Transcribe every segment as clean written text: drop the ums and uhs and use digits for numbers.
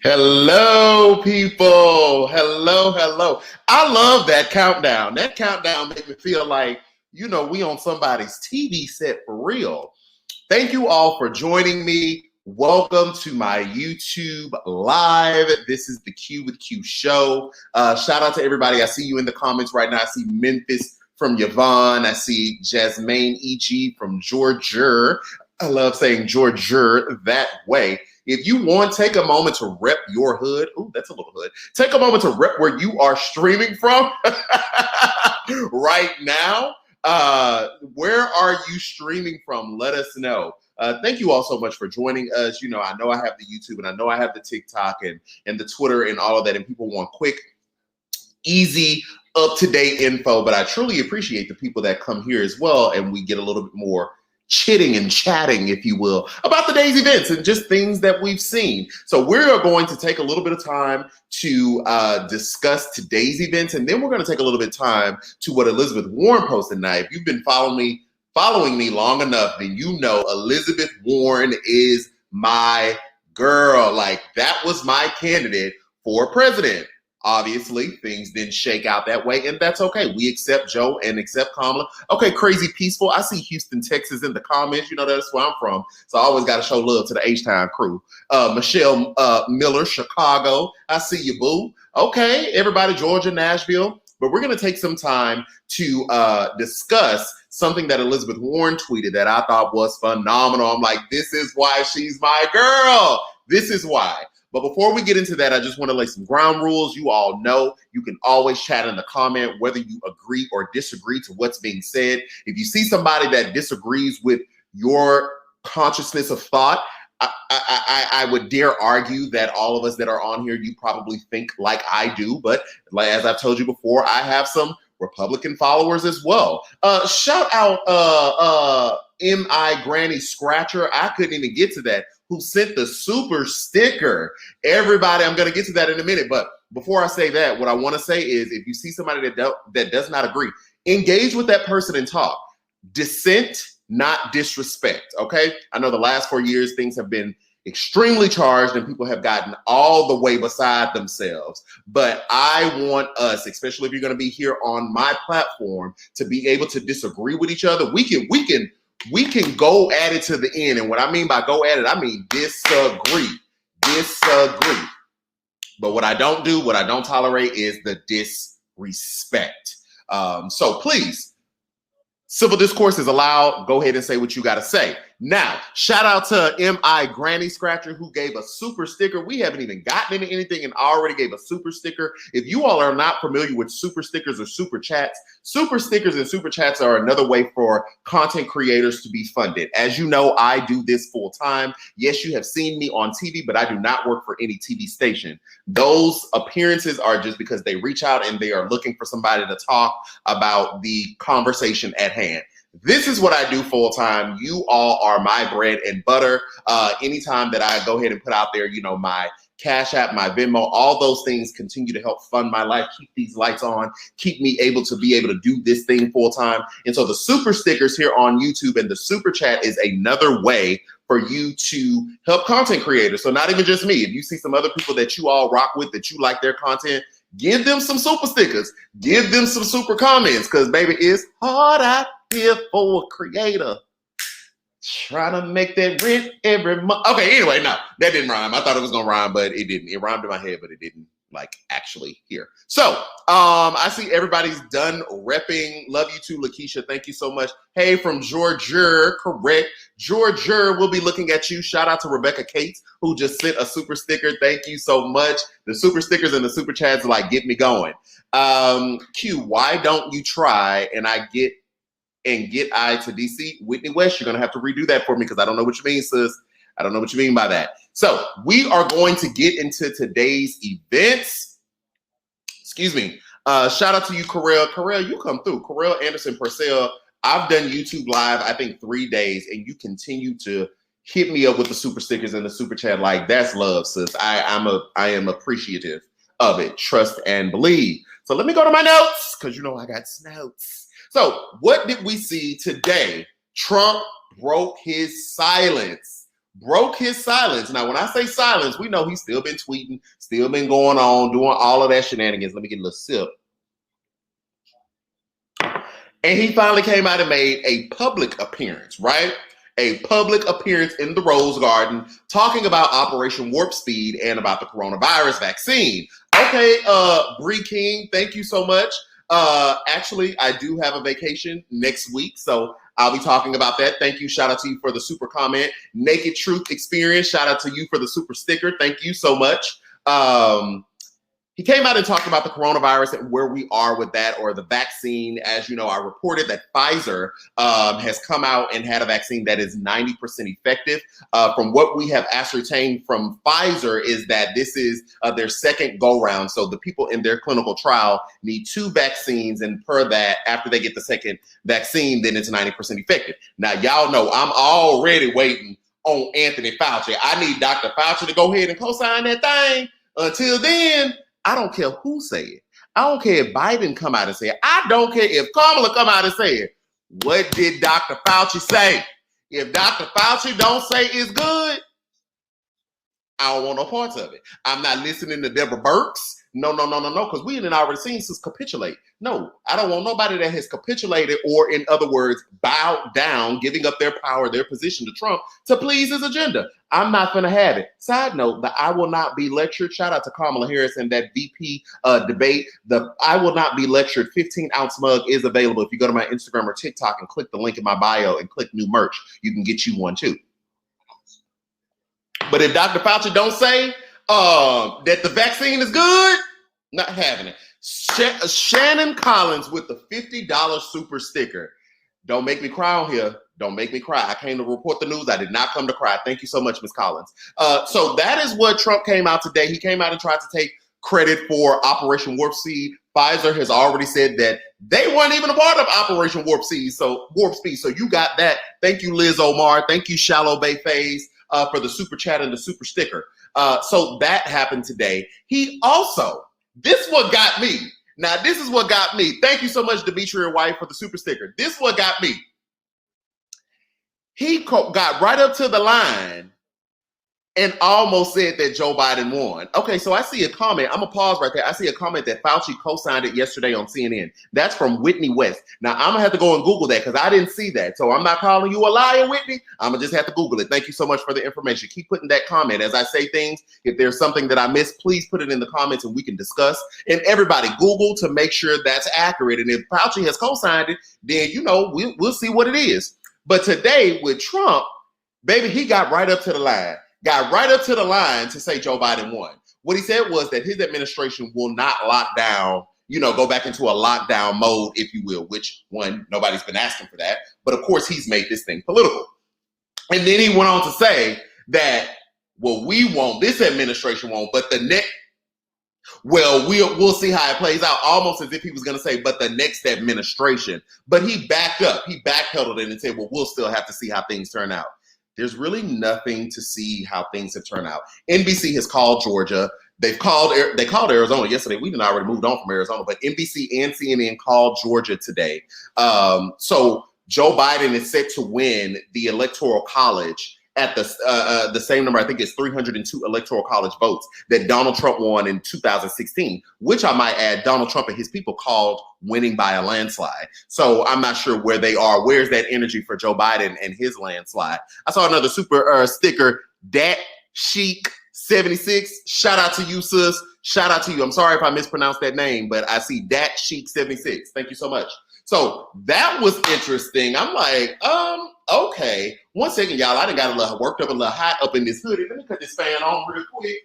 Hello, people. Hello, hello. I love that countdown. That countdown makes me feel like, we on somebody's TV set for real. Thank you all for joining me. Welcome to my YouTube live. This is the Q with Q show. Shout out to everybody. I see you in the comments right now. I see Memphis from Yvonne. I see Jasmine EG from Georgia. I love saying Georgia that way. If you want, take a moment to rep your hood. Ooh, that's a little hood. Take a moment to rep where you are streaming from right now. Where are you streaming from? Let us know. Thank you all so much for joining us. I know I have the YouTube and I know I have the TikTok and the Twitter and all of that, and people want quick, easy, up-to-date info, but I truly appreciate the people that come here as well, and we get a little bit more chitting and chatting, if you will, about the day's events and just things that we've seen. So we're going to take a little bit of time to discuss today's events, and then we're going to take a little bit of time to what Elizabeth Warren posted tonight. If you've been following me long enough, then you know Elizabeth Warren is my girl. Like, that was my candidate for president. Obviously, things didn't shake out that way, and that's okay. We accept Joe and accept Kamala. Okay, Crazy Peaceful. I see Houston, Texas in the comments. That's where I'm from. So I always got to show love to the H-Town crew. Michelle Miller, Chicago. I see you, boo. Okay, everybody, Georgia, Nashville. But we're going to take some time to discuss something that Elizabeth Warren tweeted that I thought was phenomenal. I'm like, this is why she's my girl. This is why. But before we get into that, I just want to lay some ground rules. You all know you can always chat in the comment whether you agree or disagree to what's being said. If you see somebody that disagrees with your consciousness of thought, I would dare argue that all of us that are on here, you probably think like I do. But as I've told you before, I have some Republican followers as well. Shout out M.I. Granny Scratcher. I couldn't even get to that. Who sent the super sticker. Everybody, I'm going to get to that in a minute. But before I say that, what I want to say is if you see somebody that does not agree, engage with that person and talk. Dissent, not disrespect, okay? I know the last 4 years, things have been extremely charged and people have gotten all the way beside themselves. But I want us, especially if you're going to be here on my platform, to be able to disagree with each other. We can go at it to the end. And what I mean by go at it, I mean disagree. But what I don't do, what I don't tolerate is the disrespect. So please, civil discourse is allowed. Go ahead and say what you got to say. Now, shout out to M.I. Granny Scratcher who gave a super sticker. We haven't even gotten into anything and already gave a super sticker. If you all are not familiar with super stickers or super chats, super stickers and super chats are another way for content creators to be funded. As you know, I do this full time. Yes, you have seen me on TV, but I do not work for any TV station. Those appearances are just because they reach out and they are looking for somebody to talk about the conversation at hand. This is what I do full time. You all are my bread and butter. Anytime that I go ahead and put out there, my Cash App, my Venmo, all those things continue to help fund my life, keep these lights on, keep me able to do this thing full time. And so the super stickers here on YouTube and the super chat is another way for you to help content creators. So not even just me. If you see some other people that you all rock with, that you like their content, give them some super stickers, give them some super comments, because baby, it's hard out here for a creator trying to make that rent every month. Okay, anyway, no, that didn't rhyme. I thought it was gonna rhyme, but it didn't. It rhymed in my head, but it didn't actually here. So I see everybody's done repping. Love you too, Lakeisha. Thank you so much. Hey, from Georgia, correct. Georgia, we'll be looking at you. Shout out to Rebecca Cates, who just sent a super sticker. Thank you so much. The super stickers and the super chats get me going. Q, why don't you try and get I to DC? Whitney West, you're going to have to redo that for me because I don't know what you mean, sis. I don't know what you mean by that. So we are going to get into today's events. Excuse me. Shout out to you, Correll. Correll, you come through. Correll Anderson Purcell. I've done YouTube Live, I think 3 days, and you continue to hit me up with the super stickers and the super chat. That's love, sis. I am appreciative of it. Trust and believe. So let me go to my notes because I got notes. So what did we see today? Trump broke his silence. broke his silence. Now, when I say silence, we know he's still been tweeting, still been going on, doing all of that shenanigans. Let me get a little sip. And he finally came out and made a public appearance, right? A public appearance in the Rose Garden talking about Operation Warp Speed and about the coronavirus vaccine. Okay, Bree King, thank you so much. Actually, I do have a vacation next week, so I'll be talking about that. Thank you. Shout out to you for the super comment. Naked Truth Experience, shout out to you for the super sticker. Thank you so much. He came out and talked about the coronavirus and where we are with that, or the vaccine. As you know, I reported that Pfizer has come out and had a vaccine that is 90% effective. From what we have ascertained from Pfizer is that this is their second go-round. So the people in their clinical trial need 2 vaccines, and per that, after they get the second vaccine, then it's 90% effective. Now, y'all know I'm already waiting on Anthony Fauci. I need Dr. Fauci to go ahead and co-sign that thing. Until then, I don't care who say it. I don't care if Biden come out and say it. I don't care if Kamala come out and say it. What did Dr. Fauci say? If Dr. Fauci don't say it's good, I don't want no parts of it. I'm not listening to Deborah Birx. No, because we didn't already seen since capitulate. No, I don't want nobody that has capitulated, or in other words, bowed down, giving up their power, their position to Trump to please his agenda. I'm not going to have it. Side note, the I will not be lectured. Shout out to Kamala Harris and that VP debate. The I will not be lectured 15-ounce mug is available. If you go to my Instagram or TikTok and click the link in my bio and click new merch, you can get you one too. But if Dr. Fauci don't say that the vaccine is good, not having it. Shannon Collins with the $50 super sticker. Don't make me cry on here. Don't make me cry. I came to report the news. I did not come to cry. Thank you so much, Ms. Collins. So that is what Trump came out today. He came out and tried to take credit for Operation Warp Speed. Pfizer has already said that they weren't even a part of Operation Warp Speed. So you got that. Thank you, Liz Omar. Thank you, Shallow Bay Phase, for the super chat and the super sticker. So that happened today. He also, this what got me. Now, this is what got me. Thank you so much, Demetria White, for the super sticker. This what got me. He got right up to the line and almost said that Joe Biden won. Okay, so I see a comment. I'm going to pause right there. I see a comment that Fauci co-signed it yesterday on CNN. That's from Whitney West. Now, I'm going to have to go and Google that because I didn't see that. So I'm not calling you a liar, Whitney. I'm going to just have to Google it. Thank you so much for the information. Keep putting that comment. As I say things, if there's something that I missed, please put it in the comments and we can discuss. And everybody, Google to make sure that's accurate. And if Fauci has co-signed it, then, you know, we'll see what it is. But today with Trump, baby, he got right up to the line. Got right up to the line to say Joe Biden won. What he said was that his administration will not lock down, you know, go back into a lockdown mode, if you will, which one, nobody's been asking for that. But of course, he's made this thing political. And then he went on to say that, well, we won't, this administration won't, but the next, well, we'll see how it plays out, almost as if he was going to say, but the next administration. But he backed up, he backpedaled it and said, well, we'll still have to see how things turn out. There's really nothing to see how things have turned out. NBC has called Georgia. They called Arizona yesterday. We didn't already moved on from Arizona, but NBC and CNN called Georgia today. So Joe Biden is set to win the Electoral College at the same number. I think it's 302 Electoral College votes that Donald Trump won in 2016, which I might add, Donald Trump and his people called winning by a landslide. So I'm not sure where they are. Where's that energy for Joe Biden and his landslide? I saw another super sticker, Dat Chic 76. Shout out to you, sis. Shout out to you. I'm sorry if I mispronounced that name, but I see Dat Chic 76. Thank you so much. So that was interesting. I'm like, okay. 1 second, y'all. I done got a little worked up, a little hot up in this hoodie. Let me cut this fan on real quick.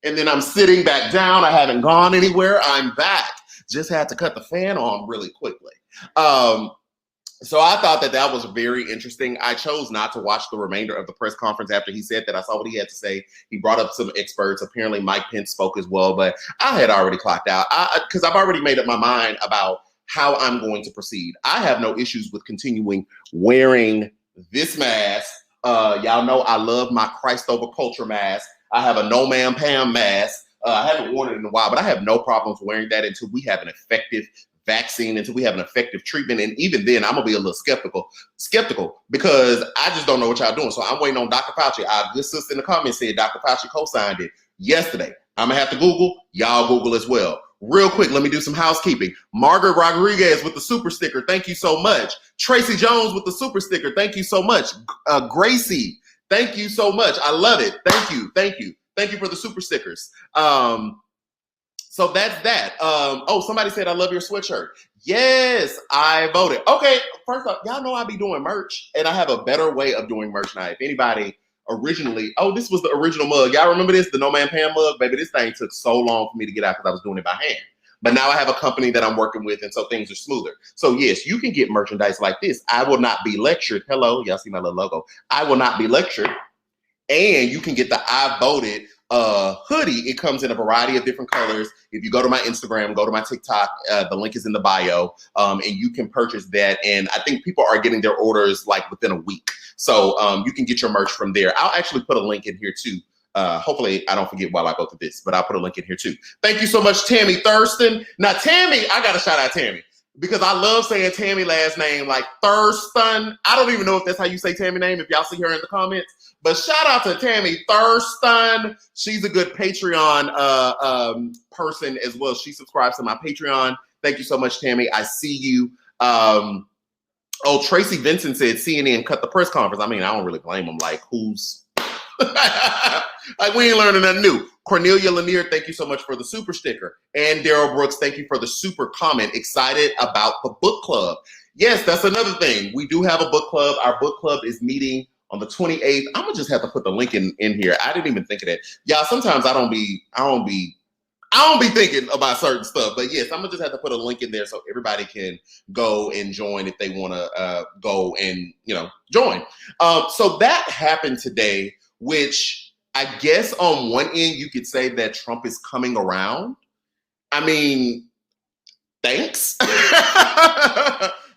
And then I'm sitting back down. I haven't gone anywhere. I'm back. Just had to cut the fan on really quickly. So I thought that was very interesting. I chose not to watch the remainder of the press conference after he said that. I saw what he had to say. He brought up some experts. Apparently Mike Pence spoke as well, but I had already clocked out because I've already made up my mind about how I'm going to proceed. I have no issues with continuing wearing this mask. Y'all know I love my Christ over culture mask. I have a No Man Pam mask. I haven't worn it in a while, but I have no problems wearing that until we have an effective vaccine, until we have an effective treatment. And even then, I'm gonna be a little skeptical because I just don't know what y'all doing. So I'm waiting on Dr. Fauci. Our good sister in the comments said Dr. Fauci co-signed it yesterday. I'm gonna have to Google. Y'all Google as well. Real quick, let me do some housekeeping. Margaret Rodriguez with the super sticker. Thank you so much. Tracy Jones with the super sticker. Thank you so much. Gracie, thank you so much. I love it. Thank you. Thank you. Thank you for the super stickers. So that's that. Oh, somebody said, I love your sweatshirt. Yes, I voted. Okay, first off, y'all know I be doing merch, and I have a better way of doing merch now. If anybody originally, oh, this was the original mug. Y'all remember this, the No Man Pan mug? Baby, this thing took so long for me to get out because I was doing it by hand. But now I have a company that I'm working with, and so things are smoother. So yes, you can get merchandise like this. I will not be lectured. Hello, y'all see my little logo. I will not be lectured. And you can get the I voted hoodie. It comes in a variety of different colors. If you go to my Instagram, go to my TikTok, the link is in the bio, and you can purchase that. And I think people are getting their orders like within a week. So you can get your merch from there. I'll actually put a link in here too. Hopefully I don't forget while I go through this, but I'll put a link in here too. Thank you so much, Tammy Thurston. Now, Tammy, I got to shout out Tammy because I love saying Tammy last name like Thurston. I don't even know if that's how you say Tammy name, if y'all see her in the comments. But shout out to Tammy Thurston. She's a good Patreon person as well. She subscribes to my Patreon. Thank you so much, Tammy. I see you. Oh, Tracy Vincent said CNN cut the press conference. I mean, I don't really blame them. Like, who's... like, we ain't learning nothing new. Cornelia Lanier, thank you so much for the super sticker. And Daryl Brooks, thank you for the super comment. Excited about the book club. Yes, that's another thing. We do have a book club. Our book club is meeting on the 28th. I'm gonna just have to put the link in here. I didn't even think of that. Y'all, sometimes I don't be thinking about certain stuff, but yes, I'm gonna just have to put a link in there so everybody can go and join if they wanna go and, join. So that happened today, which I guess on one end you could say that Trump is coming around. I mean, thanks.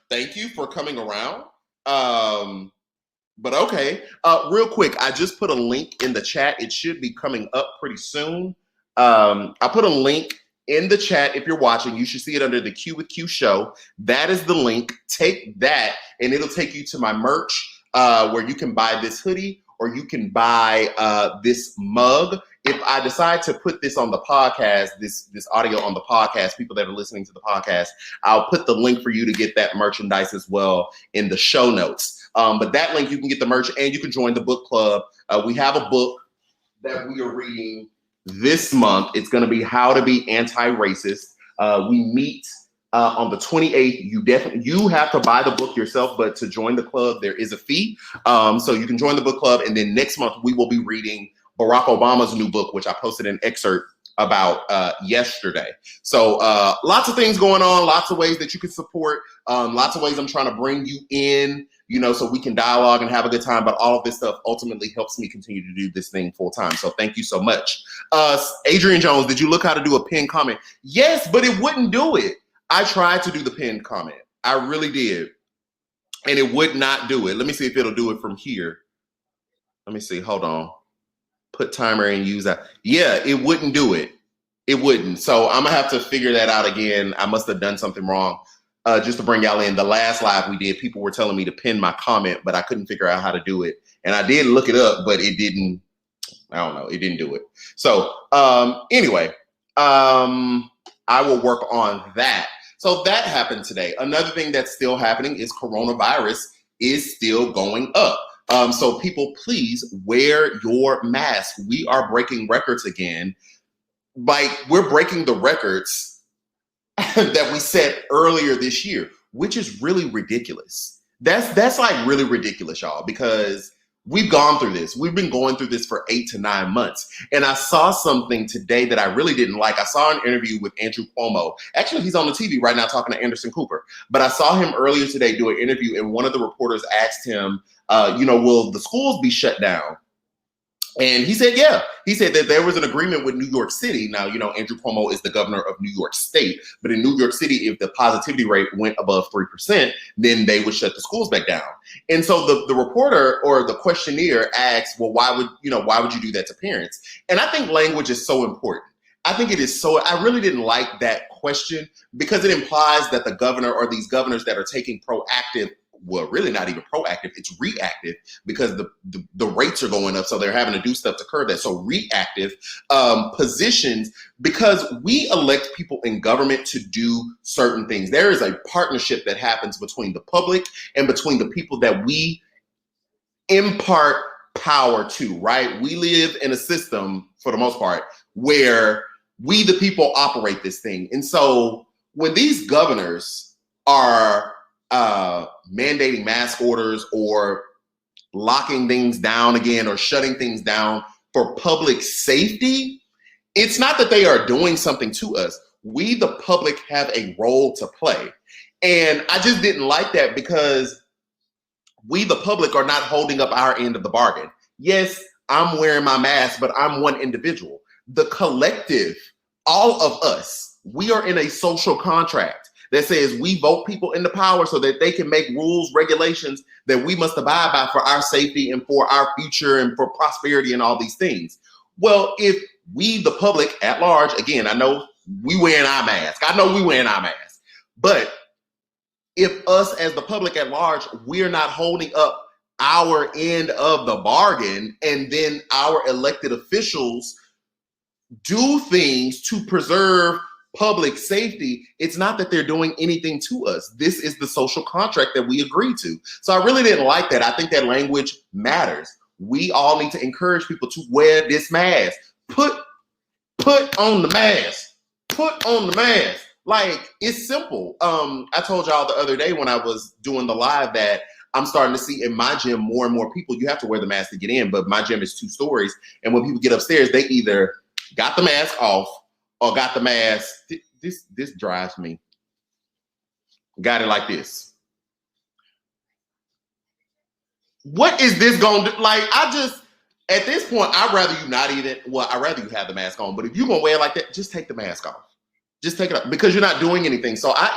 Thank you for coming around. But okay, real quick, I just put a link in the chat. It should be coming up pretty soon. I put a link in the chat. If you're watching, you should see it under the Q with Q show. That is the link. Take that and it'll take you to my merch where you can buy this hoodie or you can buy this mug. If I decide to put this on the podcast, this audio on the podcast, people that are listening to the podcast, I'll put the link for you to get that merchandise as well in the show notes. But that link, you can get the merch and you can join the book club. We have a book that we are reading this month. It's going to be How to Be Anti-Racist. We meet on the 28th. You have to buy the book yourself, but to join the club, there is a fee. So you can join the book club. And then next month, we will be reading Barack Obama's new book, which I posted an excerpt about yesterday. So lots of things going on, lots of ways that you can support, lots of ways I'm trying to bring you in, so we can dialogue and have a good time. But all of this stuff ultimately helps me continue to do this thing full time. So thank you so much. Adrian Jones, did you look how to do a pinned comment? Yes, but it wouldn't do it. I tried to do the pinned comment. I really did. And it would not do it. Let me see if it'll do it from here. Let me see. Hold on. Put timer and use that. Yeah, it wouldn't do it. It wouldn't. So I'm gonna have to figure that out again. I must have done something wrong. Just to bring y'all in, the last live we did, people were telling me to pin my comment, but I couldn't figure out how to do it. And I did look it up, but it didn't. I don't know. It didn't do it. So anyway, I will work on that. So that happened today. Another thing that's still happening is coronavirus is still going up. So people, please wear your mask. We are breaking records again. Like, we're breaking the records that we set earlier this year, which is really ridiculous. That's like really ridiculous, y'all, because we've gone through this. We've been going through this for 8 to 9 months. And I saw something today that I really didn't like. I saw an interview with Andrew Cuomo. Actually, he's on the TV right now talking to Anderson Cooper. But I saw him earlier today do an interview, and one of the reporters asked him, will the schools be shut down? And he said, yeah. He said that there was an agreement with New York City. Now, Andrew Cuomo is the governor of New York State. But in New York City, if the positivity rate went above 3%, then they would shut the schools back down. And so the reporter or the questionnaire asked, well, why would you do that to parents? And I think language is so important. I think it is so, I really didn't like that question because it implies that the governor or these governors that are taking proactive, well, really not even proactive, it's reactive because the rates are going up. So they're having to do stuff to curb that. So reactive positions, because we elect people in government to do certain things. There is a partnership that happens between the public and between the people that we impart power to, right? We live in a system, for the most part, where we, the people, operate this thing. And so when these governors are mandating mask orders or locking things down again or shutting things down for public safety, it's not that they are doing something to us. We, the public, have a role to play. And I just didn't like that because we, the public, are not holding up our end of the bargain. Yes, I'm wearing my mask, but I'm one individual. The collective, all of us, we are in a social contract that says we vote people into power so that they can make rules, regulations that we must abide by for our safety and for our future and for prosperity and all these things. Well, if we, the public at large, again, I know we wearing our mask. But if us as the public at large, we're not holding up our end of the bargain, and then our elected officials do things to preserve public safety, it's not that they're doing anything to us. This is the social contract that we agree to. So I really didn't like that. I think that language matters. We all need to encourage people to wear this mask. Put on the mask. Put on the mask. Like, it's simple. I told y'all the other day when I was doing the live that I'm starting to see in my gym more and more people, you have to wear the mask to get in, but my gym is 2 stories. And when people get upstairs, they either got the mask off or got the mask. This drives me. Got it like this. What is this going to do? Like, at this point, I'd rather you I'd rather you have the mask on, but if you're going to wear it like that, just take the mask off. Just take it off because you're not doing anything. So I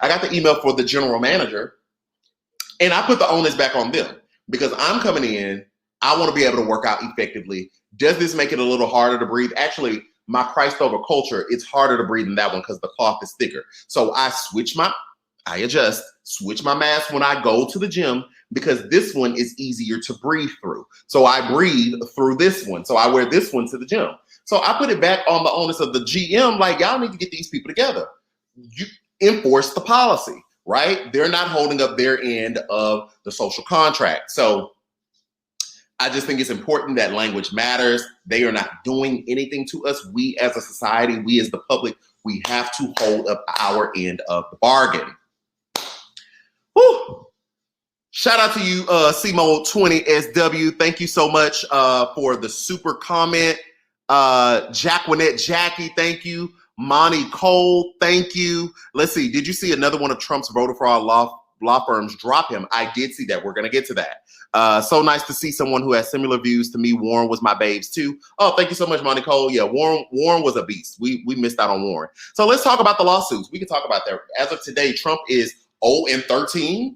got the email for the general manager and I put the onus back on them because I'm coming in. I want to be able to work out effectively. Does this make it a little harder to breathe? Actually, my Christ over culture, it's harder to breathe than that one because the cloth is thicker. So I switch my mask when I go to the gym because this one is easier to breathe through. So I breathe through this one. So I wear this one to the gym. So I put it back on the onus of the GM, like, y'all need to get these people together. You enforce the policy, right? They're not holding up their end of the social contract. So I just think it's important that language matters. They are not doing anything to us. We as a society, we as the public, we have to hold up our end of the bargain. Woo. Shout out to you, CMO20SW. Thank you so much for the super comment. Jacquinette Jackie, thank you. Monty Cole, thank you. Let's see. Did you see another one of Trump's voter fraud law firms drop him? I did see that. We're going to get to that. So nice to see someone who has similar views to me. Warren was my babes too. Oh, thank you so much, Monty Cole. Yeah, Warren was a beast. We missed out on Warren. So let's talk about the lawsuits. We can talk about that. As of today, Trump is 0-13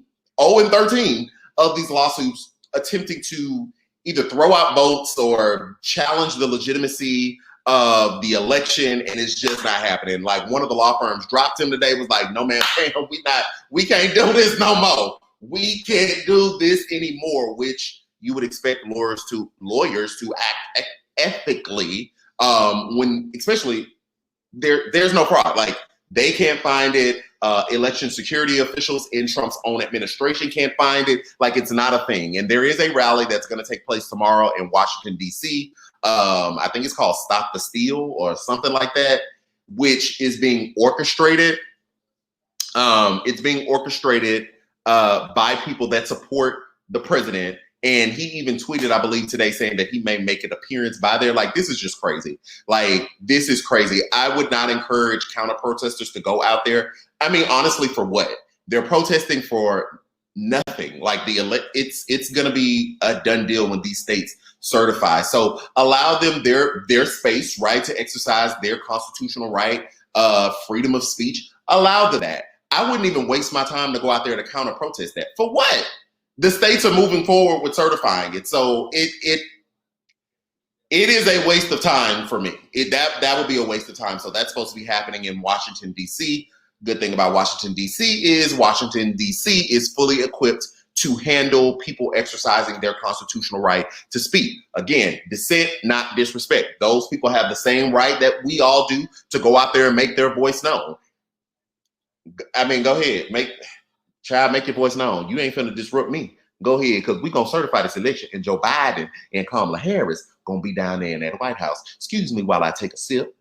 of these lawsuits attempting to either throw out votes or challenge the legitimacy of the election, and it's just not happening. Like, one of the law firms dropped him today, was like, no, man, we can't do this no more. We can't do this anymore, which you would expect lawyers to act ethically when, especially, there's no fraud. Like, they can't find it. Election security officials in Trump's own administration can't find it. Like, it's not a thing. And there is a rally that's going to take place tomorrow in Washington, D.C. I think it's called Stop the Steal or something like that, which is being orchestrated. It's being orchestrated by people that support the president. And he even tweeted, I believe today, saying that he may make an appearance by there. Like, this is just crazy. Like, this is crazy. I would not encourage counter protesters to go out there. I mean, honestly, for what? They're protesting for nothing. Like, it's going to be a done deal when these states certify. So allow them their space, right, to exercise their constitutional right, freedom of speech. Allow them that. I wouldn't even waste my time to go out there to counter protest that. For what? The states are moving forward with certifying it. So it It is a waste of time for me. That would be a waste of time. So that's supposed to be happening in Washington, D.C. Good thing about Washington, D.C. is Washington, D.C. is fully equipped to handle people exercising their constitutional right to speak. Again, dissent, not disrespect. Those people have the same right that we all do to go out there and make their voice known. I mean, go ahead. Make your voice known. You ain't finna disrupt me. Go ahead, because we're going to certify this election, and Joe Biden and Kamala Harris going to be down there in that White House. Excuse me while I take a sip.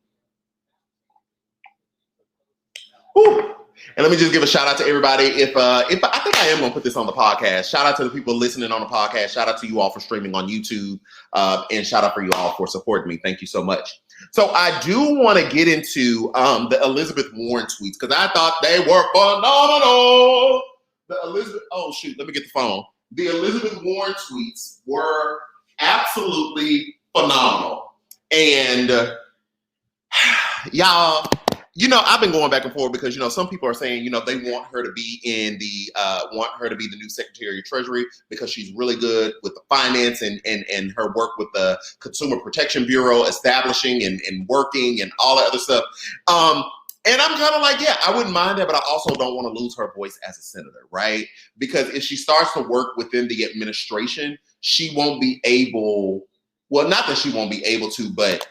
Whew. And let me just give a shout out to everybody. If I think I am going to put this on the podcast. Shout out to the people listening on the podcast. Shout out to you all for streaming on YouTube. And shout out for you all for supporting me. Thank you so much. So I do want to get into the Elizabeth Warren tweets because I thought they were phenomenal. Oh shoot, let me get the phone. The Elizabeth Warren tweets were absolutely phenomenal. And y'all, I've been going back and forth because, some people are saying, they want her to be the new Secretary of Treasury because she's really good with the finance and her work with the Consumer Protection Bureau, establishing and working and all that other stuff. And I'm kind of like, yeah, I wouldn't mind that, but I also don't want to lose her voice as a senator, right? Because if she starts to work within the administration, she won't be able, well, not that she won't be able to, but,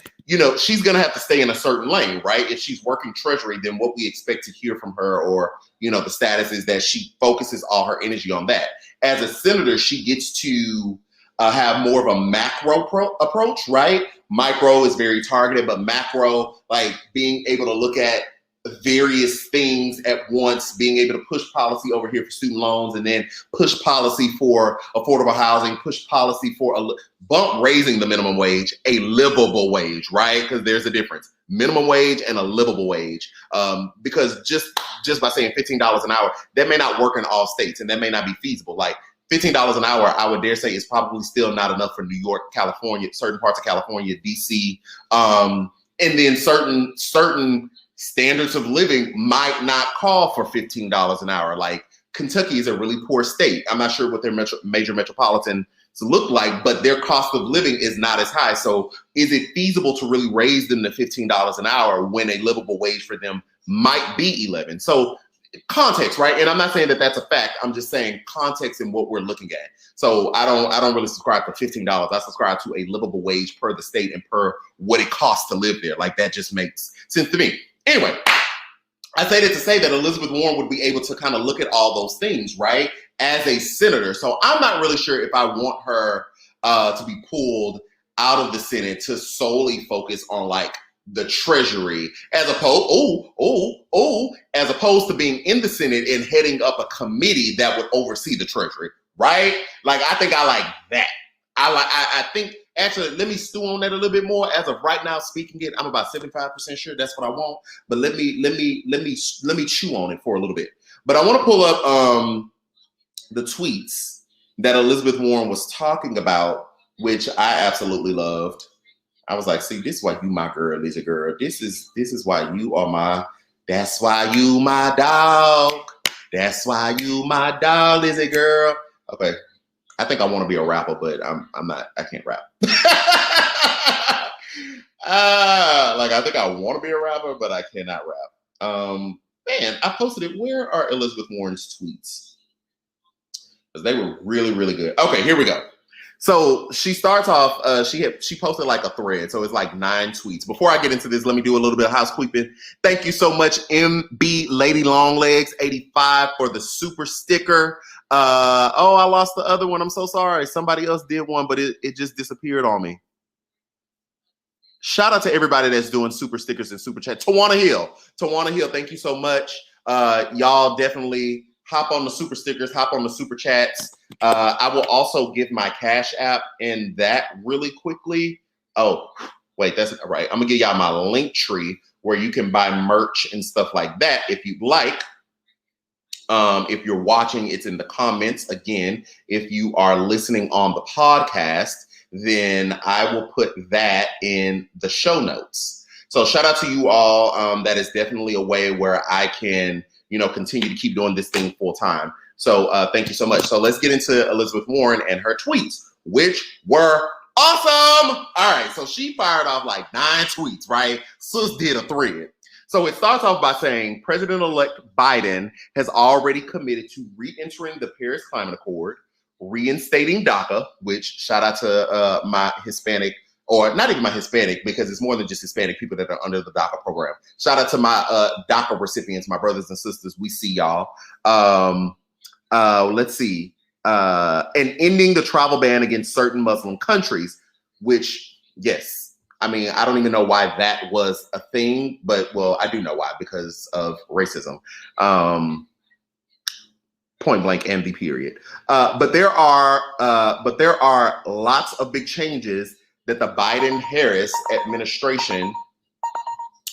she's going to have to stay in a certain lane, right? If she's working Treasury, then what we expect to hear from her or, the status is that she focuses all her energy on that. As a senator, she gets to have more of a macro approach, right? Micro is very targeted, but macro, like being able to look at various things at once, being able to push policy over here for student loans and then push policy for affordable housing, push policy for raising the minimum wage, a livable wage, right? Because there's a difference. Minimum wage and a livable wage. Because just by saying $15 an hour, that may not work in all states and that may not be feasible. Like $15 an hour, I would dare say is probably still not enough for New York, California, certain parts of California, DC. And then certain standards of living might not call for $15 an hour. Like Kentucky is a really poor state. I'm not sure what their major metropolitans look like, but their cost of living is not as high. So is it feasible to really raise them to $15 an hour when a livable wage for them might be 11? So context, right? And I'm not saying that that's a fact. I'm just saying context in what we're looking at. So I don't really subscribe to $15. I subscribe to a livable wage per the state and per what it costs to live there. Like that just makes sense to me. Anyway, I say that to say that Elizabeth Warren would be able to kind of look at all those things, right, as a senator. So I'm not really sure if I want her to be pulled out of the Senate to solely focus on like the Treasury as opposed to being in the Senate and heading up a committee that would oversee the Treasury, right? Like I think I like that. I think actually, let me stew on that a little bit more. As of right now, speaking it, I'm about 75% sure that's what I want. But let me chew on it for a little bit. But I want to pull up the tweets that Elizabeth Warren was talking about, which I absolutely loved. I was like, see, this is why you my girl, Lizzie girl. This is why you are my. That's why you my dog. That's why you my dog, Lizzie girl. Okay. I think I want to be a rapper, but I'm not. I can't rap. I think I want to be a rapper, but I cannot rap. Man, I posted it. Where are Elizabeth Warren's tweets? Because they were really, really good. Okay, here we go. So she starts off. She posted like a thread, so it's like 9 tweets. Before I get into this, let me do a little bit of housekeeping. Thank you so much, MB Lady Longlegs 85 for the super sticker. I lost the other one. I'm so sorry. Somebody else did one, but it just disappeared on me. Shout out to everybody that's doing super stickers and super chat. Tawana Hill, thank you so much. Y'all definitely hop on the super stickers, hop on the super chats. I will also give my Cash App in that really quickly. Oh, wait, that's right. I'm gonna give y'all my link tree where you can buy merch and stuff like that if you'd like. If you're watching, it's in the comments. Again, if you are listening on the podcast, then I will put that in the show notes. So shout out to you all. That is definitely a way where I can, continue to keep doing this thing full time. So thank you so much. So let's get into Elizabeth Warren and her tweets, which were Awesome. All right. So she fired off like 9 tweets, right? Sis did a thread. So it starts off by saying President-elect Biden has already committed to re-entering the Paris Climate Accord, reinstating DACA, which shout out to my Hispanic, or not even my Hispanic, because it's more than just Hispanic people that are under the DACA program. Shout out to my DACA recipients, my brothers and sisters. We see y'all. Let's see. And ending the travel ban against certain Muslim countries, which, yes, I mean, I don't even know why that was a thing, but well, I do know why, because of racism. Point blank and the period. But there are lots of big changes that the Biden-Harris administration,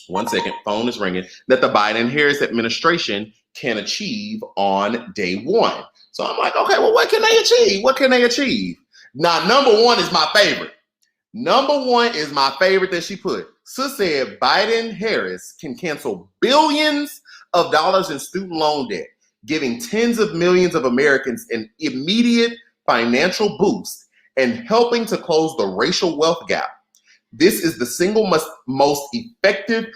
one second, phone is ringing, that the Biden-Harris administration can achieve on day one. So I'm like, okay, well, what can they achieve? What can they achieve? Now, number one is my favorite. Number one is my favorite that she put. Sis said Biden-Harris can cancel billions of dollars in student loan debt, giving tens of millions of Americans an immediate financial boost and helping to close the racial wealth gap. This is the single most effective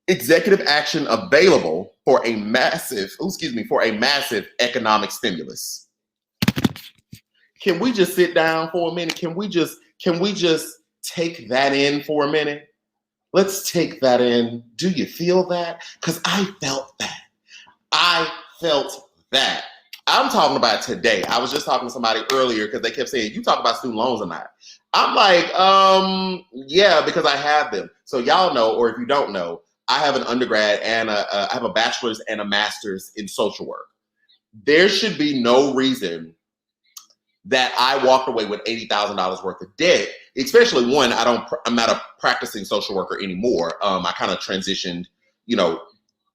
executive action available for a massive economic stimulus. Can we just sit down for a minute? Can we just take that in for a minute? Let's take that in. Do you feel that? Because I felt that. I'm talking about today. I was just talking to somebody earlier because they kept saying, you talk about student loans or not? I'm like, yeah, because I have them. So y'all know, or if you don't know, I have an undergrad and I have a bachelor's and a master's in social work. There should be no reason that I walked away with $80,000 worth of debt, especially one, I'm not a practicing social worker anymore. I kind of transitioned,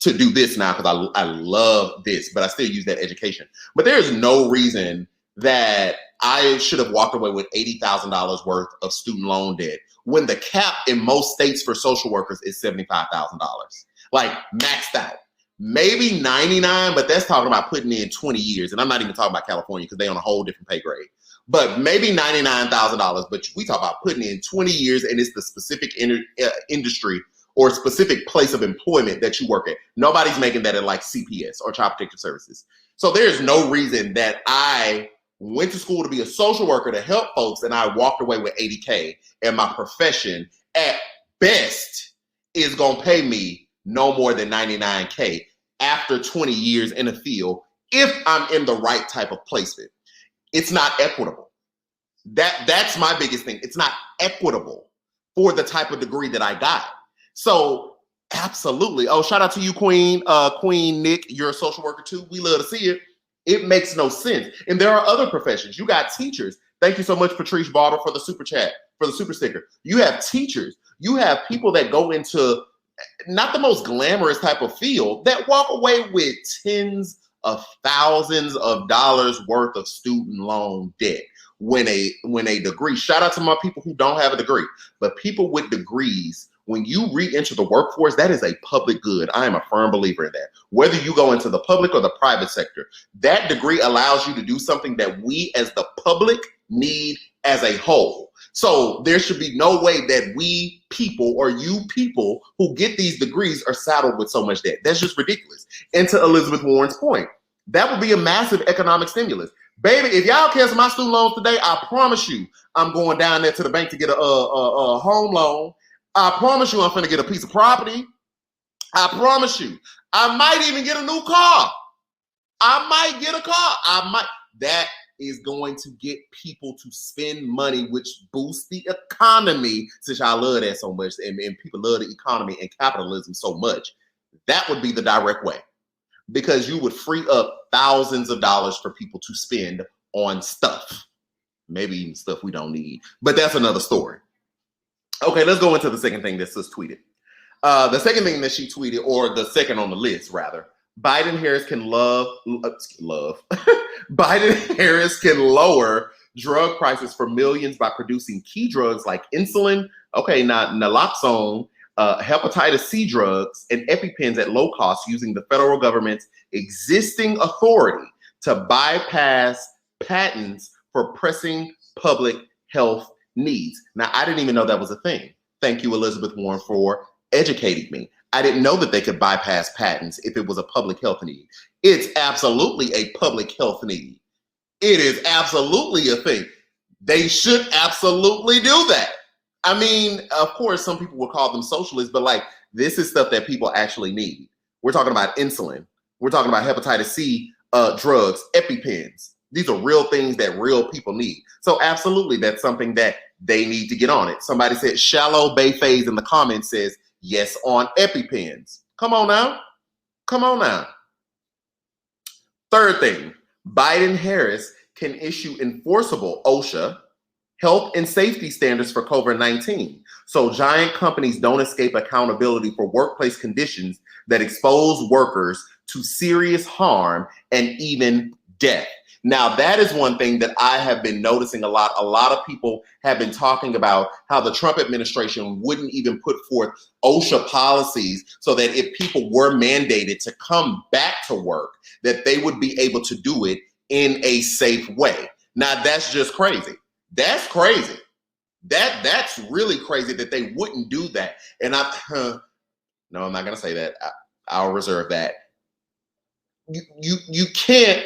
to do this now because I love this, but I still use that education. But there is no reason that I should have walked away with $80,000 worth of student loan debt when the cap in most states for social workers is $75,000, like maxed out. Maybe 99, but that's talking about putting in 20 years. And I'm not even talking about California because they're on a whole different pay grade. But maybe $99,000, but we talk about putting in 20 years and it's the specific industry or specific place of employment that you work at. Nobody's making that at like CPS or Child Protective Services. So there's no reason that I went to school to be a social worker to help folks and I walked away with $80K and my profession at best is gonna pay me no more than $99K after 20 years in the field if I'm in the right type of placement. It's not equitable. That's my biggest thing. It's not equitable for the type of degree that I got. So absolutely. Oh, shout out to you, Queen. Queen Nick, you're a social worker too. We love to see it. It makes no sense. And there are other professions. You got teachers. Thank you so much, Patrice Barber, for the super chat, for the super sticker. You have teachers. You have people that go into not the most glamorous type of field that walk away with tens of thousands of dollars worth of student loan debt when a degree. Shout out to my people who don't have a degree, but people with degrees, when you re-enter the workforce, that is a public good. I am a firm believer in that. Whether you go into the public or the private sector, that degree allows you to do something that we as the public need as a whole. So there should be no way that we people or you people who get these degrees are saddled with so much debt. That's just ridiculous. And to Elizabeth Warren's point, that would be a massive economic stimulus. Baby, if y'all cancel my student loans today, I promise you I'm going down there to the bank to get a home loan. I promise you I'm finna get a piece of property. I promise you. I might even get a new car. I might get a car. That is going to get people to spend money, which boosts the economy, since y'all love that so much, and people love the economy and capitalism so much. That would be the direct way, because you would free up thousands of dollars for people to spend on stuff, maybe even stuff we don't need, but that's another story. Okay, let's go into the second thing that Sis tweeted. The second thing that she tweeted, or the second on the list rather, Biden-Harris can Biden-Harris can lower drug prices for millions by producing key drugs like insulin, naloxone, hepatitis C drugs, and EpiPens at low cost using the federal government's existing authority to bypass patents for pressing public health needs. Now, I didn't even know that was a thing. Thank you, Elizabeth Warren, for educating me. I didn't know that they could bypass patents if it was a public health need. It's absolutely a public health need. It is absolutely a thing. They should absolutely do that. I mean, of course, some people will call them socialists, but like, this is stuff that people actually need. We're talking about insulin. We're talking about hepatitis C drugs, EpiPens. These are real things that real people need. So absolutely, that's something that they need to get on it. Somebody said, Shallow Bay Phase in the comments says, yes on EpiPens. Come on now. Come on now. Third thing, Biden-Harris can issue enforceable OSHA health and safety standards for COVID-19, so giant companies don't escape accountability for workplace conditions that expose workers to serious harm and even death. Now, that is one thing that I have been noticing a lot. A lot of people have been talking about how the Trump administration wouldn't even put forth OSHA policies so that if people were mandated to come back to work, that they would be able to do it in a safe way. Now, that's just crazy. That's crazy. That's really crazy that they wouldn't do that. And no, I'm not going to say that. I'll reserve that. You can't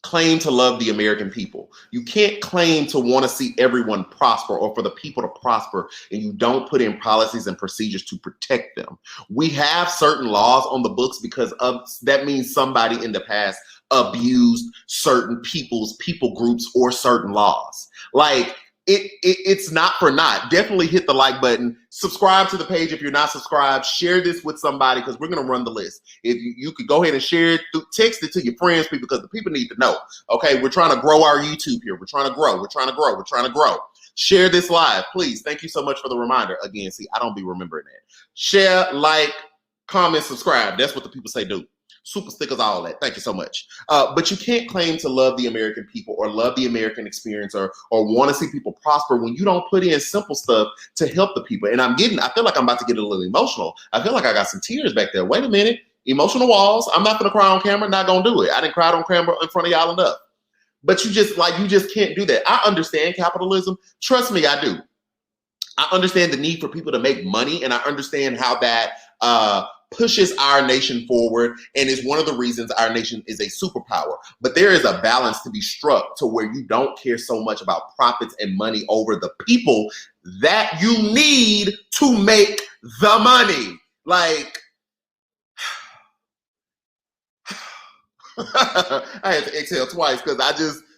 claim to love the American people. You can't claim to want to see everyone prosper or for the people to prosper, and you don't put in policies and procedures to protect them. We have certain laws on the books because of that means somebody in the past abused certain people groups or certain laws. Like it's not for naught. Definitely hit the like button. Subscribe to the page if you're not subscribed. Share this with somebody because we're going to run the list. If you could go ahead and share it, text it to your friends, people, because the people need to know. Okay, we're trying to grow our YouTube here. We're trying to grow. We're trying to grow. We're trying to grow. Share this live, please. Thank you so much for the reminder. Again, see, I don't be remembering that. Share, like, comment, subscribe. That's what the people say do. Super stickers, all that. Thank you so much. But you can't claim to love the American people or love the American experience or want to see people prosper when you don't put in simple stuff to help the people. And I feel like I'm about to get a little emotional. I feel like I got some tears back there. Wait a minute. Emotional walls. I'm not going to cry on camera. Not going to do it. I didn't cry on camera in front of y'all enough. But you just can't do that. I understand capitalism. Trust me, I do. I understand the need for people to make money, and I understand how that pushes our nation forward and is one of the reasons our nation is a superpower. But there is a balance to be struck to where you don't care so much about profits and money over the people that you need to make the money. Like, I had to exhale twice because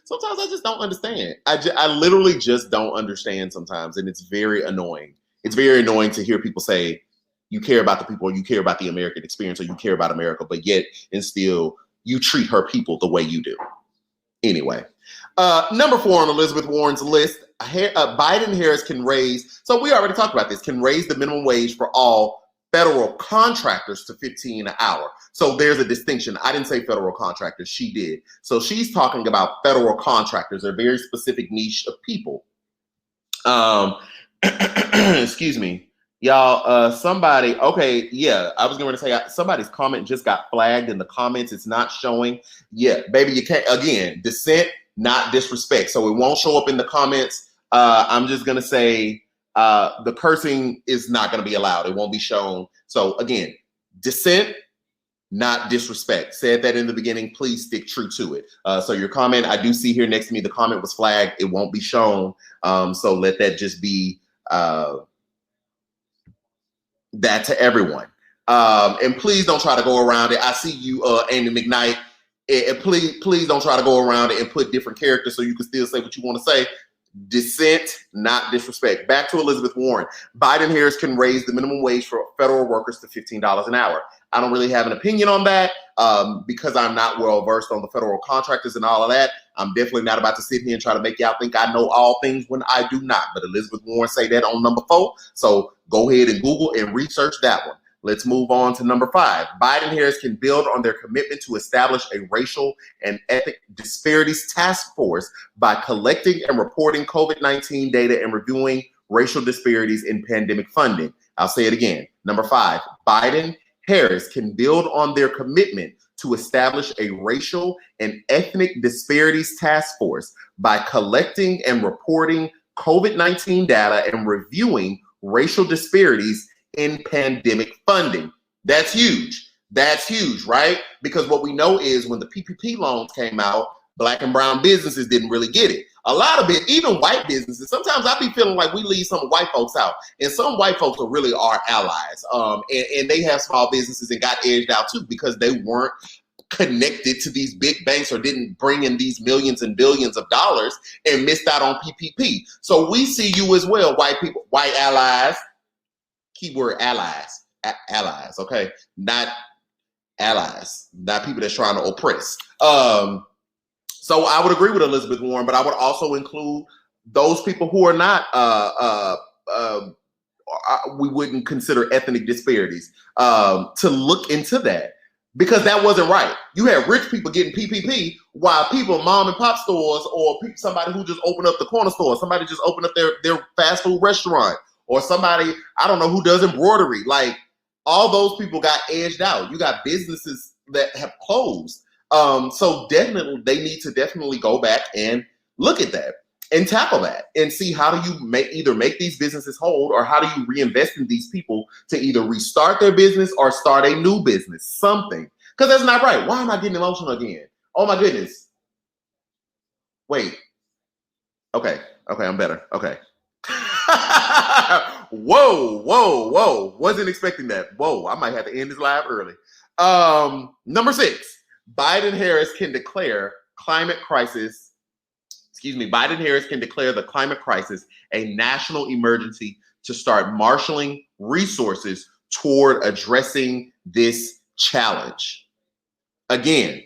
sometimes I just don't understand. I literally just don't understand sometimes, and it's very annoying. It's very annoying to hear people say, you care about the people, or you care about the American experience, or you care about America, but yet and still you treat her people the way you do. Anyway, number 4 on Elizabeth Warren's list, Biden-Harris can raise, so we already talked about this, can raise the minimum wage for all federal contractors to $15 an hour. So there's a distinction. I didn't say federal contractors, she did. So she's talking about federal contractors, a very specific niche of people. Excuse me. Y'all, somebody, okay, yeah, I was going to say somebody's comment just got flagged in the comments. It's not showing. Yeah, baby, you can't, again, dissent, not disrespect. So it won't show up in the comments. I'm just going to say the cursing is not going to be allowed. It won't be shown. So again, dissent, not disrespect. Said that in the beginning, please stick true to it. So your comment, I do see here next to me, the comment was flagged. It won't be shown. So let that just be that to everyone. And please don't try to go around it. I see you, Amy McKnight. And please don't try to go around it and put different characters so you can still say what you want to say. Dissent, not disrespect. Back to Elizabeth Warren. Biden-Harris can raise the minimum wage for federal workers to $15 an hour. I don't really have an opinion on that because I'm not well versed on the federal contractors and all of that. I'm definitely not about to sit here and try to make y'all think I know all things when I do not. But Elizabeth Warren say that on number 4. So go ahead and Google and research that one. Let's move on to number 5. Biden-Harris can build on their commitment to establish a racial and ethnic disparities task force by collecting and reporting COVID-19 data and reviewing racial disparities in pandemic funding. I'll say it again. Number 5, Biden-Harris can build on their commitment to establish a racial and ethnic disparities task force by collecting and reporting COVID-19 data and reviewing racial disparities in pandemic funding. That's huge. That's huge, right? Because what we know is when the PPP loans came out, Black and brown businesses didn't really get it. A lot of it, even white businesses, sometimes I be feeling like we leave some white folks out. And some white folks are really our allies. And they have small businesses and got edged out too because they weren't connected to these big banks or didn't bring in these millions and billions of dollars and missed out on PPP. So we see you as well, white people, white allies, keyword allies, allies, okay? Not allies, not people that's trying to oppress. So I would agree with Elizabeth Warren, but I would also include those people who are not, we wouldn't consider ethnic disparities, to look into that because that wasn't right. You had rich people getting PPP while people, mom and pop stores or somebody who just opened up the corner store, somebody just opened up their fast food restaurant or somebody, I don't know, who does embroidery. Like all those people got edged out. You got businesses that have closed. So definitely, they need to definitely go back and look at that and tackle that and see how do you either make these businesses hold or how do you reinvest in these people to either restart their business or start a new business, something. Because that's not right. Why am I getting emotional again? Oh my goodness. Wait. Okay, I'm better. Okay. Whoa. Wasn't expecting that. Whoa, I might have to end this live early. Number 6. Biden-Harris can declare Biden-Harris can declare the climate crisis a national emergency to start marshaling resources toward addressing this challenge. Again,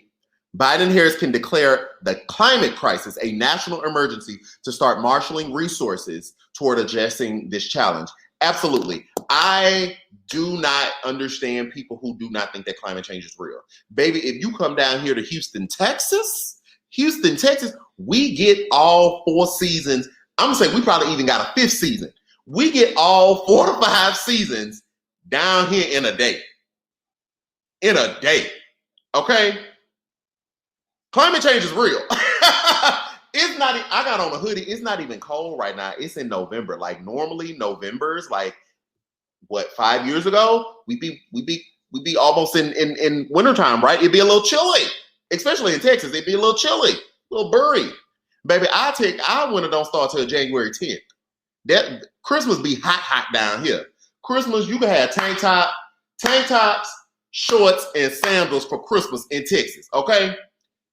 Biden-Harris can declare the climate crisis a national emergency to start marshaling resources toward addressing this challenge. Absolutely. I do not understand people who do not think that climate change is real. Baby, if you come down here to Houston, Texas, we get all 4 seasons. I'm gonna say we probably even got a 5th season. We get all 4 to 5 seasons down here in a day. Okay? Climate change is real. It's not, I got on a hoodie. It's not even cold right now. It's in November. Like normally November's like, 5 years ago, we'd be almost in wintertime, right? It'd be a little chilly, especially in Texas. It'd be a little chilly, a little burry. Baby, our winter don't start till January 10th. That Christmas be hot down here. Christmas, you can have tank tops, shorts, and sandals for Christmas in Texas, okay?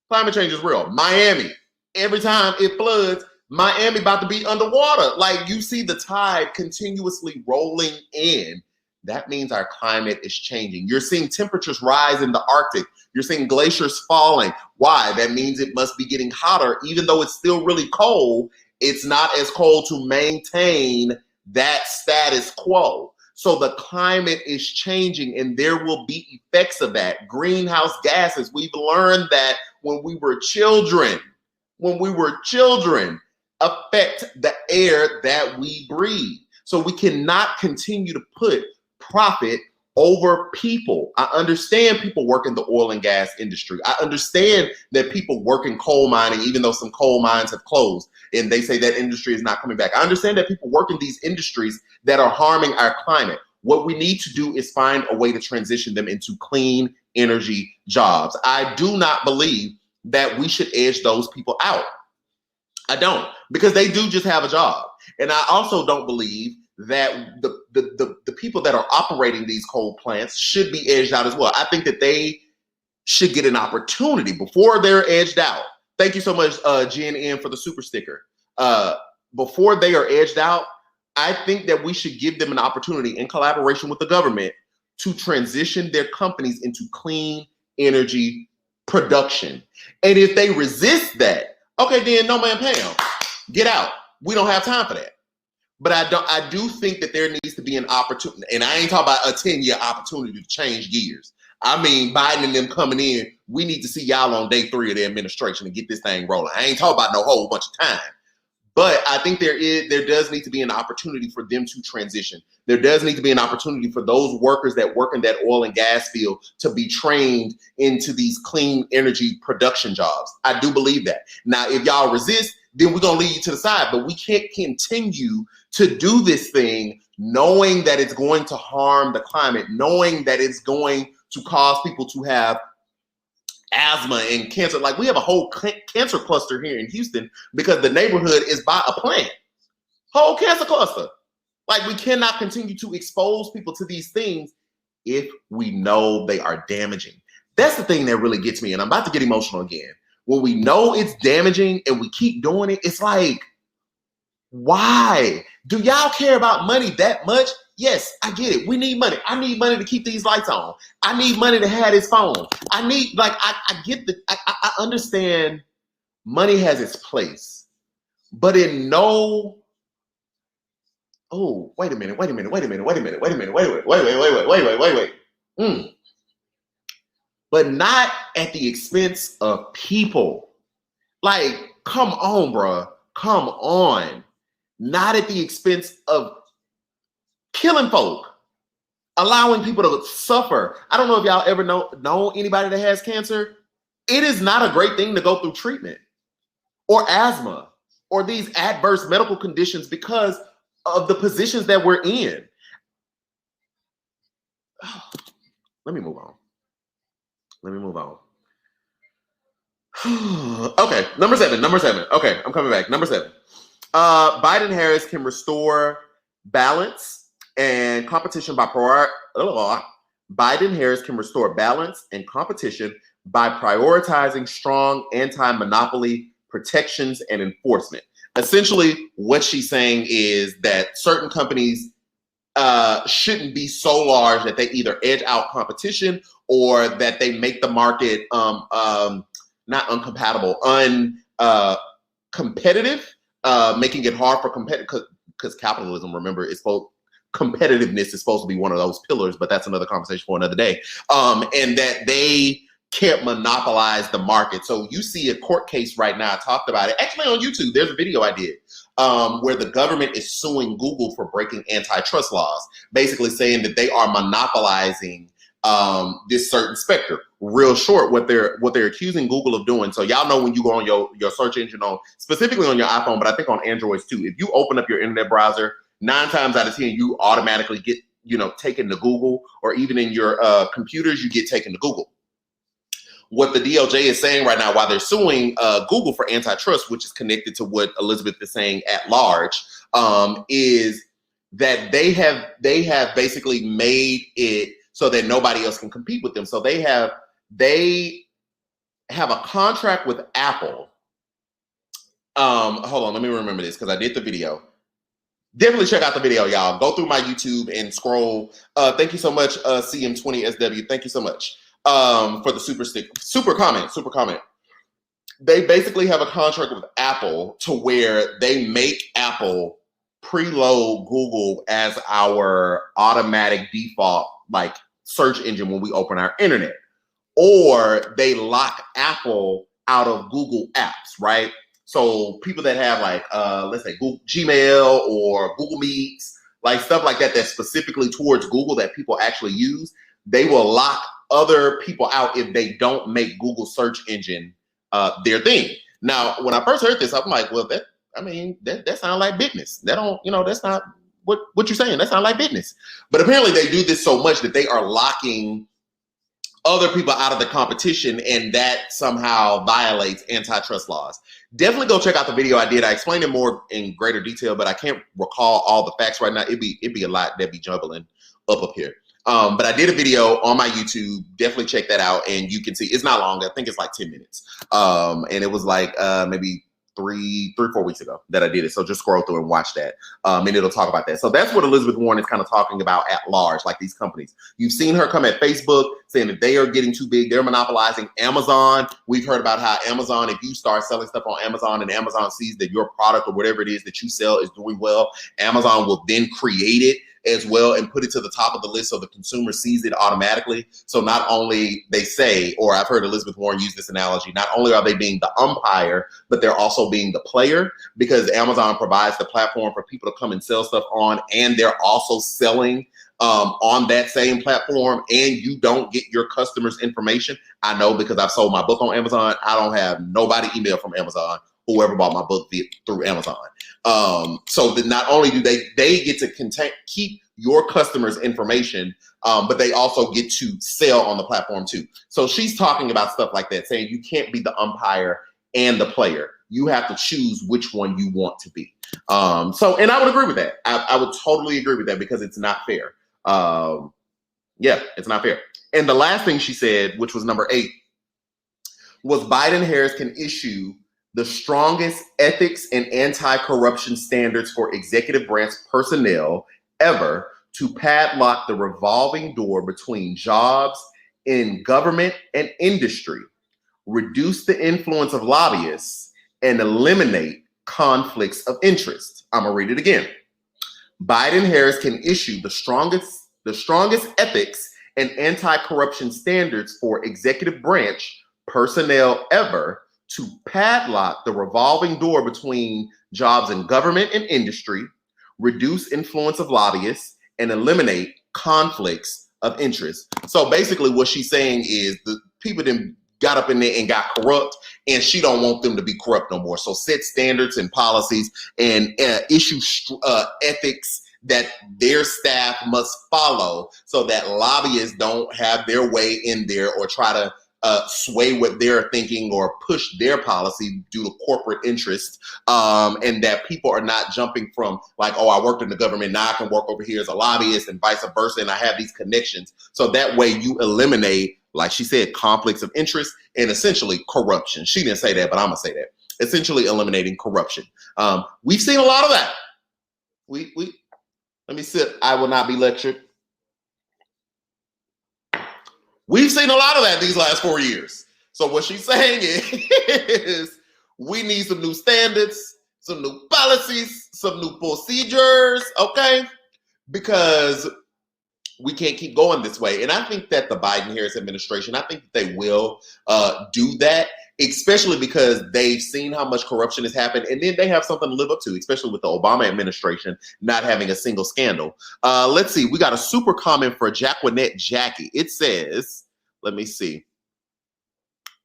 Climate change is real. Miami, every time it floods, Miami about to be underwater. Like you see the tide continuously rolling in. That means our climate is changing. You're seeing temperatures rise in the Arctic. You're seeing glaciers falling. Why? That means it must be getting hotter. Even though it's still really cold, it's not as cold to maintain that status quo. So the climate is changing and there will be effects of that. Greenhouse gases, we've learned that when we were children, affect the air that we breathe. So we cannot continue to put profit over people. I understand people work in the oil and gas industry. I understand that people work in coal mining, even though some coal mines have closed and they say that industry is not coming back. I understand that people work in these industries that are harming our climate. What we need to do is find a way to transition them into clean energy jobs. I do not believe that we should edge those people out. I don't, because they do just have a job. And I also don't believe that the people that are operating these coal plants should be edged out as well. I think that they should get an opportunity before they're edged out. Thank you so much, GNN, for the super sticker. Before they are edged out, I think that we should give them an opportunity in collaboration with the government to transition their companies into clean energy production. And if they resist that, okay, then no man pay them. Get out. We don't have time for that. But I do think that there needs to be an opportunity, and I ain't talking about a 10-year opportunity to change gears. I mean, Biden and them coming in, we need to see y'all on day 3 of the administration and get this thing rolling. I ain't talking about no whole bunch of time. But I think there does need to be an opportunity for them to transition. There does need to be an opportunity for those workers that work in that oil and gas field to be trained into these clean energy production jobs. I do believe that. Now, if y'all resist, then we're going to leave you to the side. But we can't continue to do this thing knowing that it's going to harm the climate, knowing that it's going to cause people to have asthma and cancer. Like, we have a whole cancer cluster here in Houston because the neighborhood is by a plant. Whole cancer cluster. Like, we cannot continue to expose people to these things if we know they are damaging. That's the thing that really gets me, and I'm about to get emotional again. When we know it's damaging and we keep doing it, it's like, why? Do y'all care about money that much? Yes, I get it. We need money. I need money to keep these lights on. I need money to have this phone. I need, like, I get I understand money has its place, but in no, oh, wait a minute. But not at the expense of people. Like, come on, bruh. Come on. Not at the expense of killing folk, allowing people to suffer. I don't know if y'all ever know anybody that has cancer. It is not a great thing to go through treatment or asthma or these adverse medical conditions because of the positions that we're in. Let me move on. Okay, number seven. Okay, I'm coming back. Number 7. Biden-Harris can restore balance and competition by Biden-Harris can restore balance and competition by prioritizing strong anti-monopoly protections and enforcement. Essentially, what she's saying is that certain companies shouldn't be so large that they either edge out competition or that they make the market not uncompatible, competitive, making it hard for competitive, because capitalism, remember, competitiveness is supposed to be one of those pillars, but that's another conversation for another day. And that they can't monopolize the market. So you see a court case right now. I talked about it actually on YouTube. There's a video I did where the government is suing Google for breaking antitrust laws, basically saying that they are monopolizing this certain spectrum. Real short, what they're accusing Google of doing. So y'all know when you go on your search engine on, specifically on your iPhone, but I think on Androids too, if you open up your internet browser, 9 times out of 10, you automatically get, taken to Google, or even in your computers, you get taken to Google. What the DOJ is saying right now, while they're suing Google for antitrust, which is connected to what Elizabeth is saying at large, is that they have basically made it so that nobody else can compete with them. So they have a contract with Apple. Hold on, let me remember this because I did the video. Definitely check out the video, y'all. Go through my YouTube and scroll. Thank you so much, CM20SW. Thank you so much for the super comment. They basically have a contract with Apple to where they make Apple preload Google as our automatic default like search engine when we open our internet, or they lock Apple out of Google apps, right? So people that have like, let's say Google, Gmail or Google Meets, like stuff like that, that's specifically towards Google that people actually use, they will lock other people out if they don't make Google search engine their thing. Now, when I first heard this, I'm like, well, that sounds like business. That don't, that's not what you're saying. That sounds like business. But apparently they do this so much that they are locking other people out of the competition, and that somehow violates antitrust laws. Definitely go check out the video I did. I explained it more in greater detail, but I can't recall all the facts right now. It'd be a lot that be jumbling up here. But I did a video on my YouTube. Definitely check that out, and you can see it's not long. I think it's like 10 minutes. And it was like maybe 3-4 weeks ago that I did it. So just scroll through and watch that. And it'll talk about that. So that's what Elizabeth Warren is kind of talking about at large, like these companies. You've seen her come at Facebook saying that they are getting too big. They're monopolizing Amazon. We've heard about how Amazon, if you start selling stuff on Amazon and Amazon sees that your product or whatever it is that you sell is doing well, Amazon will then create it as well and put it to the top of the list so the consumer sees it automatically. So not only they say, or I've heard Elizabeth Warren use this analogy, not only are they being the umpire, but they're also being the player, because Amazon provides the platform for people to come and sell stuff on, and they're also selling on that same platform, and you don't get your customers' information. I know because I've sold my book on Amazon. I don't have nobody email from Amazon whoever bought my book through Amazon. So that not only do they get to keep your customers' information, but they also get to sell on the platform too. So she's talking about stuff like that, saying you can't be the umpire and the player. You have to choose which one you want to be. And I would agree with that. I would totally agree with that because it's not fair. Yeah, it's not fair. And the last thing she said, which was number 8, was Biden-Harris can issue the strongest ethics and anti-corruption standards for executive branch personnel ever to padlock the revolving door between jobs in government and industry, reduce the influence of lobbyists, and eliminate conflicts of interest. I'm gonna read it again. Biden-Harris can issue the strongest ethics and anti-corruption standards for executive branch personnel ever to padlock the revolving door between jobs in government and industry, reduce influence of lobbyists, and eliminate conflicts of interest. So basically what she's saying is the people that got up in there and got corrupt, and she don't want them to be corrupt no more. So set standards and policies and issue ethics that their staff must follow so that lobbyists don't have their way in there or try to sway what they're thinking or push their policy due to corporate interest, and that people are not jumping from like, oh, I worked in the government, now I can work over here as a lobbyist and vice versa, and I have these connections. So that way you eliminate, like she said, conflicts of interest and essentially corruption. She didn't say that, but I'm gonna say that. Essentially eliminating corruption. We've seen a lot of that. Let me sit. I will not be lectured. We've seen a lot of that these last 4 years. So what she's saying is we need some new standards, some new policies, some new procedures, okay? Because we can't keep going this way. And I think that the Biden-Harris administration, I think they will do that, especially because they've seen how much corruption has happened. And then they have something to live up to, especially with the Obama administration not having a single scandal. Let's see. We got a super comment for Jacquinette Jackie. It says, let me see.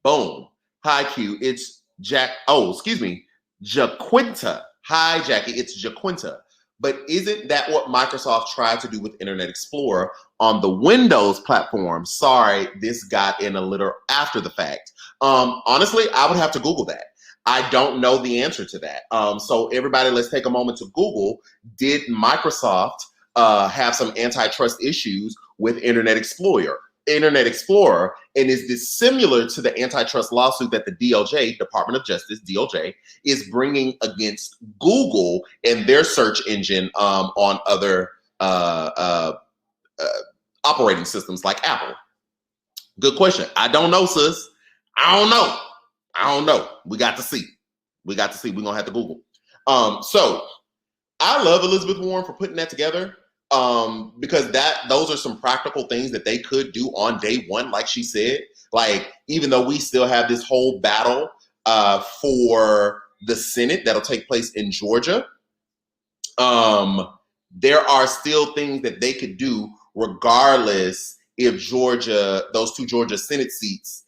Boom. Hi, Q. It's Jaquinta. Hi, Jackie. It's Jaquinta. But isn't that what Microsoft tried to do with Internet Explorer on the Windows platform? Sorry, this got in a little after the fact. Honestly, I would have to Google that. I don't know the answer to that. So everybody, let's take a moment to Google. Did Microsoft have some antitrust issues with Internet Explorer? And is this similar to the antitrust lawsuit that the DOJ, Department of Justice, DOJ, is bringing against Google and their search engine on other operating systems like Apple? Good question. I don't know, sis. I don't know. We got to see. We're going to have to Google. So I love Elizabeth Warren for putting that together. Because those are some practical things that they could do on day one, like she said. Like, even though we still have this whole battle for the Senate that'll take place in Georgia, there are still things that they could do regardless if those 2 Georgia Senate seats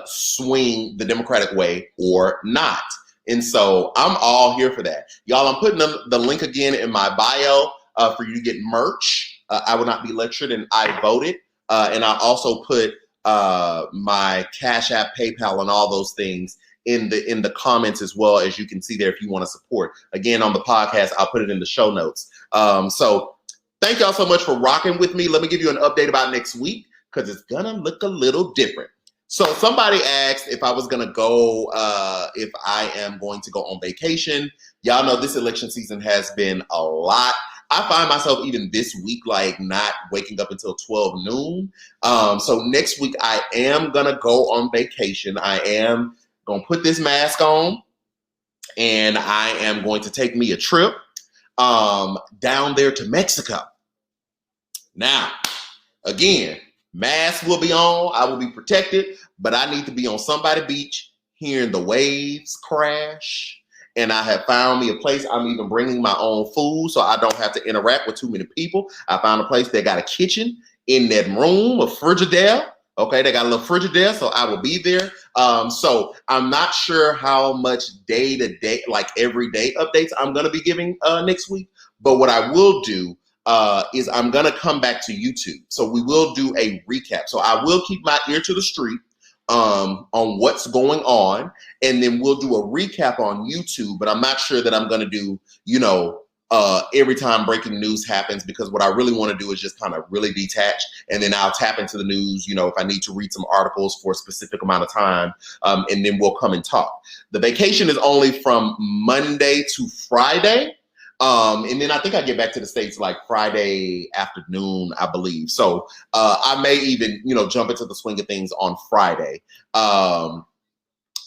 swing the Democratic way or not. And so I'm all here for that. Y'all, I'm putting the link again in my bio for you to get merch. I will not be lectured, and I voted. And I also put my Cash App, PayPal, and all those things in the comments as well, as you can see there if you want to support. Again, on the podcast, I'll put it in the show notes. So thank y'all so much for rocking with me. Let me give you an update about next week because it's going to look a little different. So somebody asked if I was going to go, if I am going to go on vacation. Y'all know this election season has been a lot. I find myself even this week, like, not waking up until 12 noon. So next week I am going to go on vacation. I am going to put this mask on and I am going to take me a trip down there to Mexico. Now, again, mask will be on. I will be protected, but I need to be on somebody's beach hearing the waves crash. And I have found me a place. I'm even bringing my own food so I don't have to interact with too many people. I found a place that got a kitchen in that room, a Frigidaire. Okay, they got a little Frigidaire, so I will be there. So I'm not sure how much day to day, like everyday updates I'm going to be giving next week. But what I will do is I'm going to come back to YouTube. So we will do a recap. So I will keep my ear to the street on what's going on, and then we'll do a recap on YouTube. But I'm not sure that I'm going to do, every time breaking news happens, because what I really want to do is just kind of really detach, and then I'll tap into the news, if I need to read some articles for a specific amount of time, and then we'll come and talk. The vacation is only from Monday to Friday. And then I think I get back to the States like Friday afternoon, I believe. So I may even, jump into the swing of things on Friday.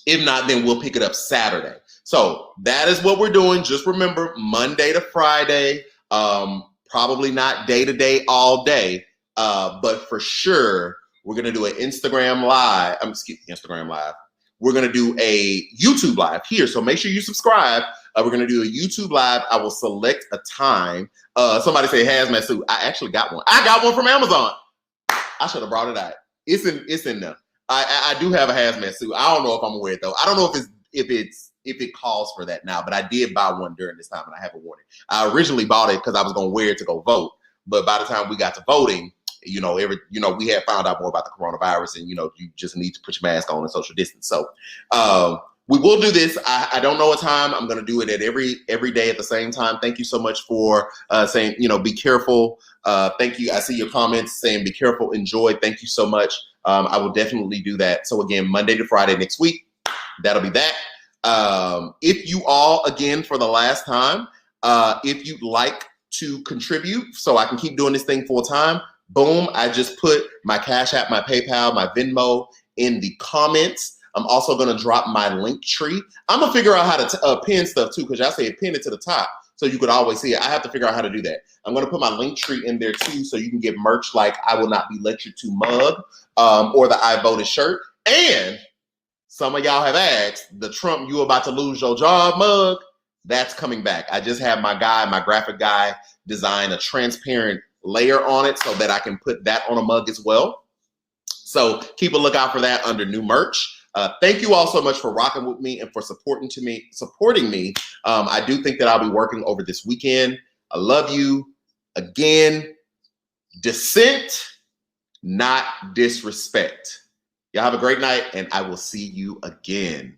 If not, then we'll pick it up Saturday. So that is what we're doing. Just remember, Monday to Friday, probably not day to day all day, but for sure, we're going to do an Instagram live. Instagram live. We're going to do a YouTube live here. So make sure you subscribe. We're going to do a YouTube live. I will select a time. Somebody say hazmat suit. I actually got one. I got one from Amazon. I should have brought it out. It's in there. I do have a hazmat suit. I don't know if I'm gonna wear it though. I don't know if it calls for that now, but I did buy one during this time and I haven't worn it. I originally bought it because I was gonna wear it to go vote, but by the time we got to voting, we had found out more about the coronavirus, and you just need to put your mask on and social distance. So we will do this. I don't know what time. I'm going to do it at every day at the same time. Thank you so much for saying, be careful. Thank you. I see your comments saying be careful, enjoy. Thank you so much. I will definitely do that. So again, Monday to Friday next week, that'll be that. If you all, again, for the last time, if you'd like to contribute so I can keep doing this thing full time, boom, I just put my Cash App, my PayPal, my Venmo in the comments. I'm also going to drop my link tree. I'm going to figure out how to pin stuff too, because y'all say pin it to the top so you could always see it. I have to figure out how to do that. I'm going to put my link tree in there too, so you can get merch like I Will Not Be Lectured To mug, or the I Voted shirt. And some of y'all have asked, the Trump You About to Lose Your Job mug, that's coming back. I just have my graphic guy, design a transparent layer on it so that I can put that on a mug as well. So keep a lookout for that under new merch. Thank you all so much for rocking with me and for supporting me. I do think that I'll be working over this weekend. I love you. Again, dissent, not disrespect. Y'all have a great night, and I will see you again.